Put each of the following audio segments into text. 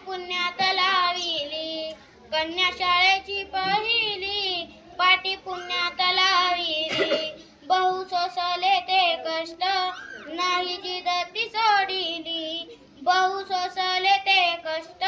पुण्यात लाविली, कन्या शाळेची पहिली पाटी पुण्यात लाविली. बहु सोसले ते कष्ट, नाही जिद ती सोडिली. बहु सोसले ते कष्ट,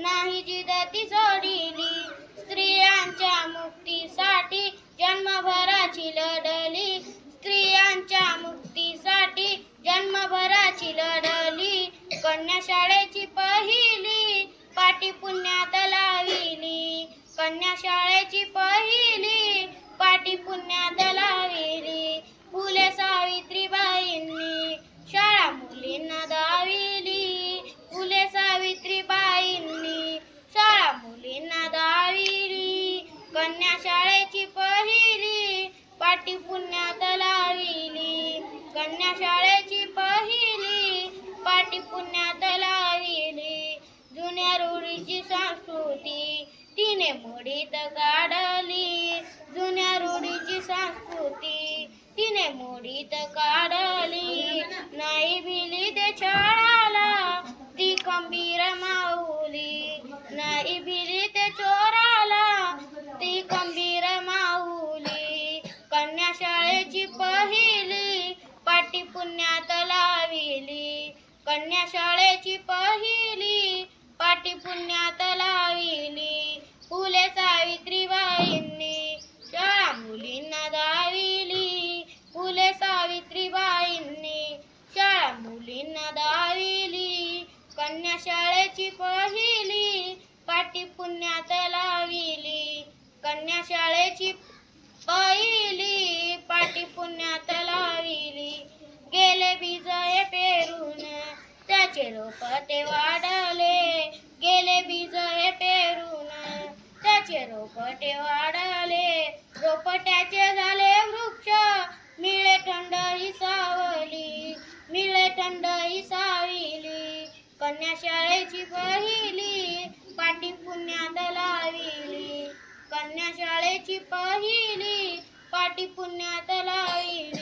नाही जिद ती सोडिली. स्त्रियांच्या मुक्तीसाठी जन्मभराची लढली, स्त्रियांच्या मुक्तीसाठी जन्मभराची लढली. कन्या शाळेची पहिली पाटी पुण्यात लाविली, कन्या शाळेची पहिली पाटी पुण्यात लाविली. फुले सावित्रीबाईंनी शाळा मुलींना दाविली, फुले सावित्रीबाईंनी शाळा मुलींना दाविली. कन्या शाळेची पहिली पाटी पुण्यात लाविली, कन्या शाळेची पहिली पाटी पुण्यात लाविली. जुन्या रूढीची संस्कृती तिने मोडीत काढली, जुन्या रूढीची संस्कृती तिने मोडीत काढली. नाही भिली ते छळाला ती खंबीर माऊली, नाही भिली ते चोराला ती खंबीर माऊली. कन्या शाळेची पहिली पाटी पुण्यात लाविली, कन्या शाळेची पहिली पाटी पुण्यात लाविली. फुले सावित्रीबाईंनी शाळा मुलींना दाविली, फुले सावित्रीबाईंनी शाळा मुलींना दाविली. कन्या शाळेची पहिली पाटी पुण्यात लाविली, कन्या शाळेची पहिली पाटी पुण्यात लाविली. गेले बीज हे पेरून त्याचे रोप ते वाढले, गेले बीज हे पेरून त्याचे रोप ते वाढले. रोपट्याचे झाले वृक्ष, मिळे थंड ही सावली, मिळे थंड ही साविली. कन्या शाळेची पहिली पाटी पुण्यात लाविली, कन्या शाळेची पहिली पाटी पुण्यात लाविली.